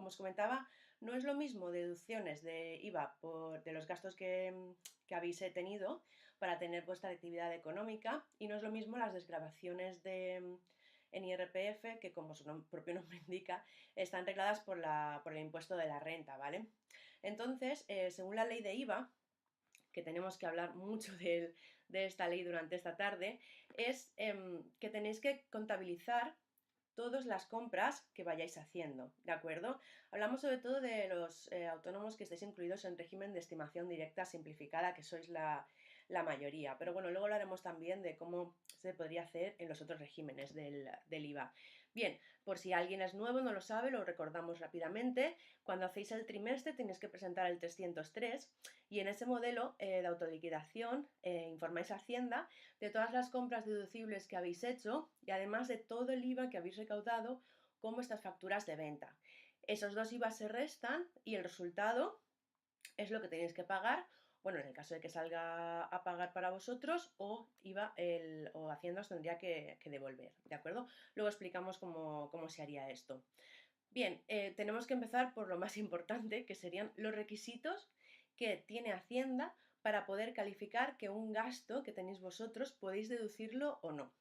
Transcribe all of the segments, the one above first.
como os comentaba, no es lo mismo deducciones de IVA de los gastos que habéis tenido para tener vuestra actividad económica y no es lo mismo las desgravaciones en IRPF que, como su propio nombre indica, están regladas por el impuesto de la renta, ¿vale? Entonces, según la ley de IVA, que tenemos que hablar mucho de esta ley durante esta tarde, es que tenéis que contabilizar todas las compras que vayáis haciendo, ¿de acuerdo? Hablamos sobre todo de los autónomos que estáis incluidos en régimen de estimación directa simplificada, que sois la mayoría, pero bueno, luego hablaremos también de cómo se podría hacer en los otros regímenes del IVA. Bien, por si alguien es nuevo, no lo sabe, lo recordamos rápidamente. Cuando hacéis el trimestre tenéis que presentar el 303 y en ese modelo de autoliquidación informáis a Hacienda de todas las compras deducibles que habéis hecho y además de todo el IVA que habéis recaudado con estas facturas de venta. Esos dos IVA se restan y el resultado es lo que tenéis que pagar, bueno, en el caso de que salga a pagar para vosotros, o o Hacienda os tendría que devolver, ¿de acuerdo? Luego explicamos cómo se haría esto. Bien, tenemos que empezar por lo más importante, que serían los requisitos que tiene Hacienda para poder calificar que un gasto que tenéis vosotros podéis deducirlo o no.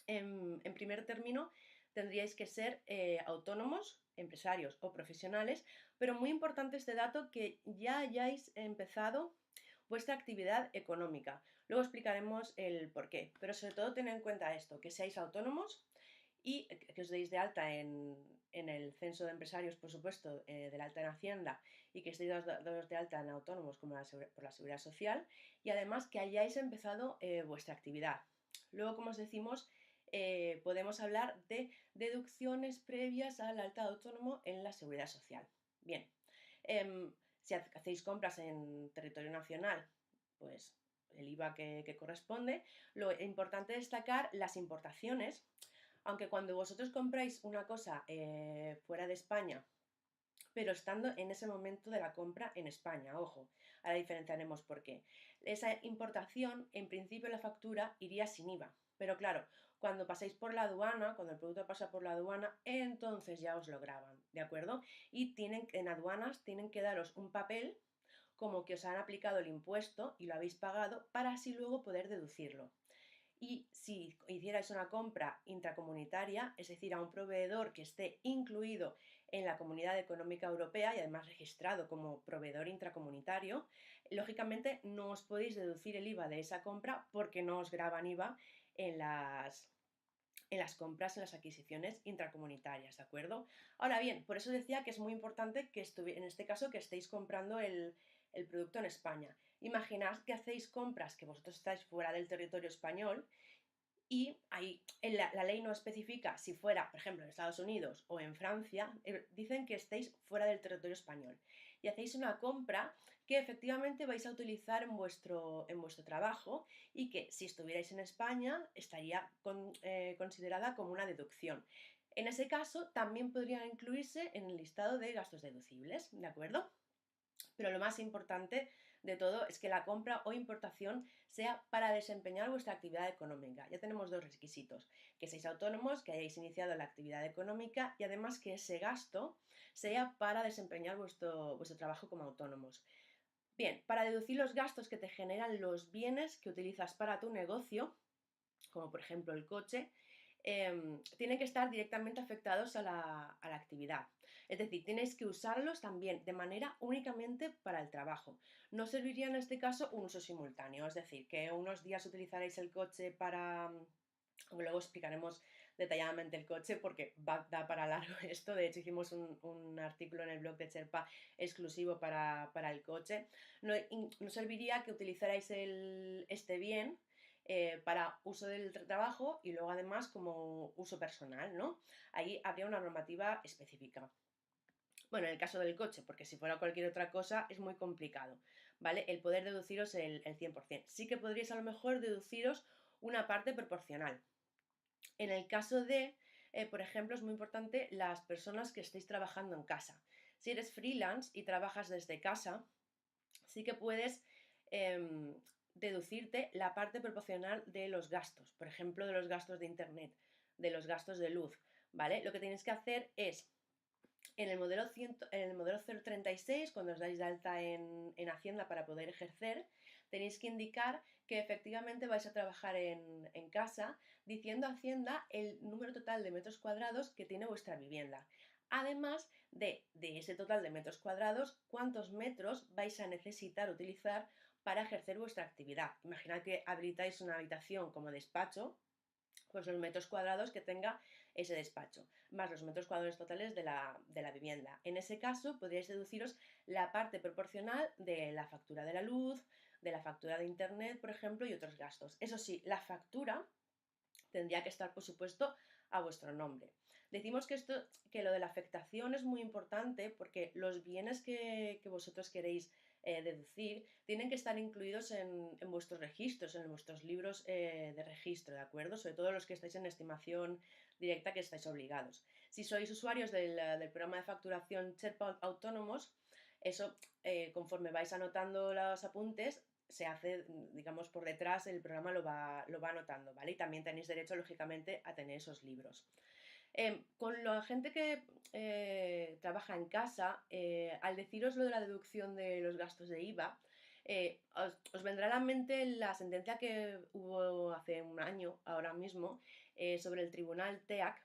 En primer término, tendríais que ser autónomos, empresarios o profesionales, pero muy importante este dato que ya hayáis empezado vuestra actividad económica. Luego explicaremos el por qué, pero sobre todo tened en cuenta esto, que seáis autónomos y que os deis de alta en el censo de empresarios, por supuesto, del alta en Hacienda y que estéis dados de alta en autónomos como por la Seguridad Social y además que hayáis empezado vuestra actividad. Luego, como os decimos, podemos hablar de deducciones previas al alta de autónomo en la Seguridad Social. Bien, si hacéis compras en territorio nacional, pues el IVA que corresponde. Lo importante es destacar las importaciones, aunque cuando vosotros compráis una cosa fuera de España, pero estando en ese momento de la compra en España, ojo, ahora diferenciaremos por qué. Esa importación, en principio la factura iría sin IVA, pero claro, cuando pasáis por la aduana, cuando el producto pasa por la aduana, entonces ya os lo graban, ¿de acuerdo? Y en aduanas tienen que daros un papel como que os han aplicado el impuesto y lo habéis pagado para así luego poder deducirlo. Y si hicierais una compra intracomunitaria, es decir, a un proveedor que esté incluido en la Comunidad Económica Europea y además registrado como proveedor intracomunitario, lógicamente no os podéis deducir el IVA de esa compra porque no os graban IVA en las compras, en las adquisiciones intracomunitarias, ¿de acuerdo? Ahora bien, por eso decía que es muy importante que en este caso que estéis comprando el producto en España. Imaginad que hacéis compras que vosotros estáis fuera del territorio español y ahí la ley no especifica si fuera, por ejemplo, en Estados Unidos o en Francia, dicen que estéis fuera del territorio español y hacéis una compra que efectivamente vais a utilizar en vuestro trabajo y que si estuvierais en España estaría considerada como una deducción. En ese caso también podrían incluirse en el listado de gastos deducibles, ¿de acuerdo? Pero lo más importante de todo es que la compra o importación sea para desempeñar vuestra actividad económica. Ya tenemos dos requisitos, que seáis autónomos, que hayáis iniciado la actividad económica y además que ese gasto sea para desempeñar vuestro trabajo como autónomos. Bien, para deducir los gastos que te generan los bienes que utilizas para tu negocio, como por ejemplo el coche, tienen que estar directamente afectados a la actividad. Es decir, tienes que usarlos también de manera únicamente para el trabajo. No serviría en este caso un uso simultáneo, es decir, que unos días utilizaréis el coche para... Luego explicaremos detalladamente el coche porque da para largo esto. De hecho, hicimos un artículo en el blog de Cherpa exclusivo para el coche. No serviría que utilizarais este bien para uso del trabajo y luego además como uso personal, ¿no? Ahí habría una normativa específica. Bueno, en el caso del coche, porque si fuera cualquier otra cosa es muy complicado, ¿vale? El poder deduciros el 100%. Sí que podríais a lo mejor deduciros una parte proporcional. En el caso de, por ejemplo, es muy importante las personas que estéis trabajando en casa. Si eres freelance y trabajas desde casa, sí que puedes deducirte la parte proporcional de los gastos, por ejemplo, de los gastos de internet, de los gastos de luz, ¿vale? Lo que tienes que hacer es En el modelo 036, cuando os dais de alta en Hacienda para poder ejercer, tenéis que indicar que efectivamente vais a trabajar en casa, diciendo a Hacienda el número total de metros cuadrados que tiene vuestra vivienda. Además de ese total de metros cuadrados, cuántos metros vais a necesitar utilizar para ejercer vuestra actividad. Imaginad que habilitáis una habitación como despacho, pues los metros cuadrados que tenga ese despacho, más los metros cuadrados totales de la vivienda. En ese caso, podríais deduciros la parte proporcional de la factura de la luz, de la factura de internet, por ejemplo, y otros gastos. Eso sí, la factura tendría que estar, por supuesto, a vuestro nombre. Decimos que lo de la afectación es muy importante porque los bienes que vosotros queréis deducir tienen que estar incluidos en vuestros registros, en vuestros libros de registro, ¿de acuerdo? Sobre todo los que estáis en estimación directa, que estáis obligados. Si sois usuarios del programa de facturación Sherpa Autónomos, eso, conforme vais anotando los apuntes, se hace, digamos, por detrás, el programa lo va anotando, ¿vale? Y también tenéis derecho, lógicamente, a tener esos libros. Con la gente que trabaja en casa, al deciros lo de la deducción de los gastos de IVA, os vendrá a la mente la sentencia que hubo hace un año, ahora mismo, sobre el tribunal TEAC,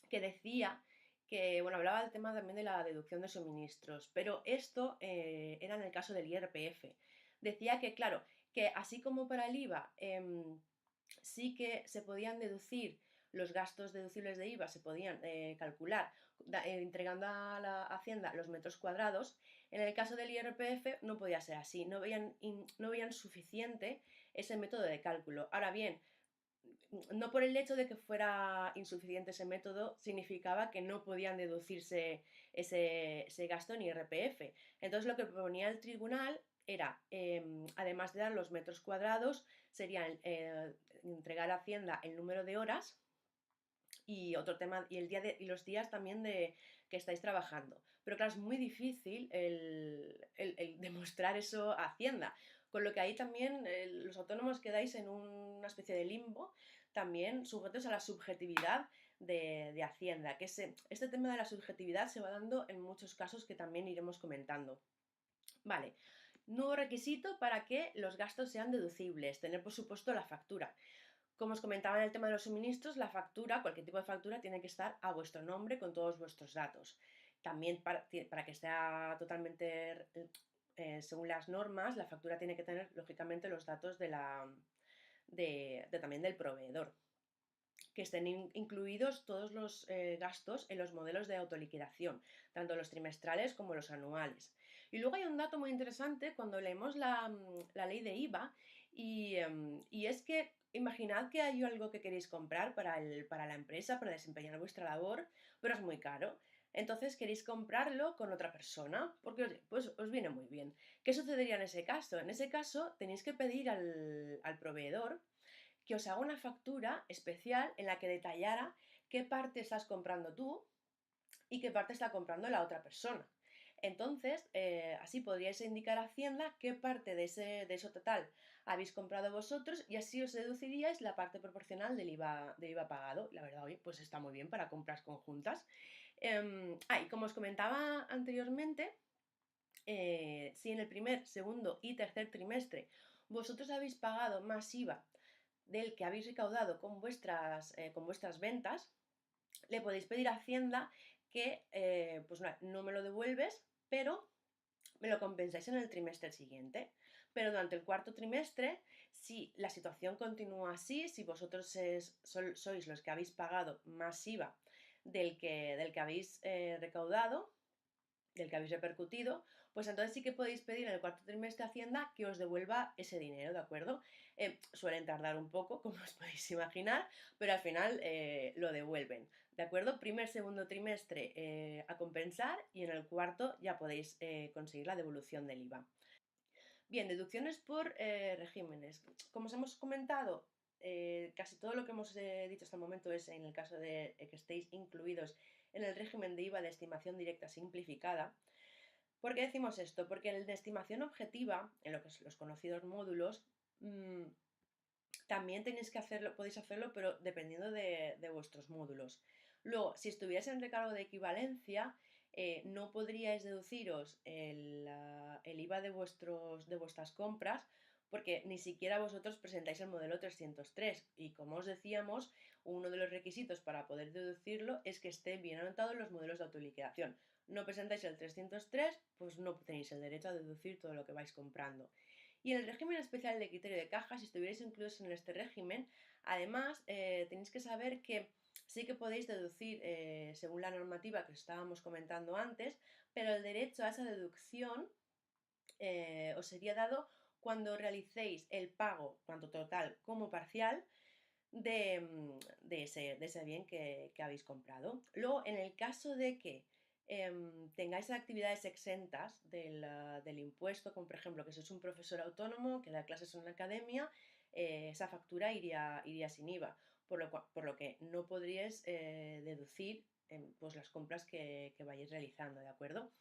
que decía que, bueno, hablaba del tema también de la deducción de suministros, pero esto era en el caso del IRPF. Decía que, claro, que así como para el IVA sí que se podían deducir los gastos deducibles de IVA, se podían calcular entregando a la Hacienda los metros cuadrados, en el caso del IRPF no podía ser así, no veían suficiente ese método de cálculo. Ahora bien, no por el hecho de que fuera insuficiente ese método, significaba que no podían deducirse ese gasto en IRPF. Entonces lo que proponía el tribunal era, además de dar los metros cuadrados, serían entregar a Hacienda el número de horas y otro tema, y los días también que estáis trabajando. Pero claro, es muy difícil el demostrar eso a Hacienda. Con lo que ahí también los autónomos quedáis en una especie de limbo, también sujetos a la subjetividad de Hacienda, que este tema de la subjetividad se va dando en muchos casos que también iremos comentando. Vale, nuevo requisito para que los gastos sean deducibles, tener por supuesto la factura. Como os comentaba en el tema de los suministros, la factura, cualquier tipo de factura, tiene que estar a vuestro nombre con todos vuestros datos. También para que esté totalmente según las normas, la factura tiene que tener, lógicamente, los datos también del proveedor. Que estén incluidos todos los gastos en los modelos de autoliquidación, tanto los trimestrales como los anuales. Y luego hay un dato muy interesante cuando leemos la ley de IVA y es que imaginad que hay algo que queréis comprar para la empresa, para desempeñar vuestra labor, pero es muy caro. Entonces queréis comprarlo con otra persona, porque oye, pues os viene muy bien. ¿Qué sucedería en ese caso? En ese caso tenéis que pedir al proveedor que os haga una factura especial en la que detallara qué parte estás comprando tú y qué parte está comprando la otra persona. Entonces, así podríais indicar a Hacienda qué parte de eso total habéis comprado vosotros y así os deduciríais la parte proporcional del IVA pagado. La verdad, oye, pues está muy bien para compras conjuntas. Y como os comentaba anteriormente, si en el primer, segundo y tercer trimestre vosotros habéis pagado más IVA del que habéis recaudado con vuestras ventas, le podéis pedir a Hacienda que pues no me lo devuelves, pero me lo compensáis en el trimestre siguiente. Pero durante el cuarto trimestre, si la situación continúa así, si vosotros sois los que habéis pagado más IVA del que habéis recaudado, del que habéis repercutido, pues entonces sí que podéis pedir en el cuarto trimestre a Hacienda que os devuelva ese dinero, ¿de acuerdo? Suelen tardar un poco, como os podéis imaginar, pero al final lo devuelven, ¿de acuerdo? Primer, segundo trimestre a compensar y en el cuarto ya podéis conseguir la devolución del IVA. Bien, deducciones por regímenes. Como os hemos comentado, casi todo lo que hemos dicho hasta el momento es en el caso de que estéis incluidos en el régimen de IVA de estimación directa simplificada. ¿Por qué decimos esto? Porque en el de estimación objetiva, en lo que son los conocidos módulos, también podéis hacerlo, pero dependiendo de vuestros módulos. Luego, si estuvierais en recargo de equivalencia, no podríais deduciros el IVA de vuestras compras porque ni siquiera vosotros presentáis el modelo 303 y como os decíamos, uno de los requisitos para poder deducirlo es que esté bien anotado en los modelos de autoliquidación. No presentáis el 303, pues no tenéis el derecho a deducir todo lo que vais comprando. Y en el régimen especial de criterio de caja, si estuvierais incluidos en este régimen, además tenéis que saber que sí que podéis deducir según la normativa que os estábamos comentando antes, pero el derecho a esa deducción os sería dado cuando realicéis el pago, tanto total como parcial, de ese bien que habéis comprado. Luego, en el caso de que tengáis actividades exentas del impuesto, como por ejemplo que sois un profesor autónomo, que da clases en una academia, esa factura iría sin IVA, por lo que no podríais deducir pues las compras que vayáis realizando, ¿de acuerdo?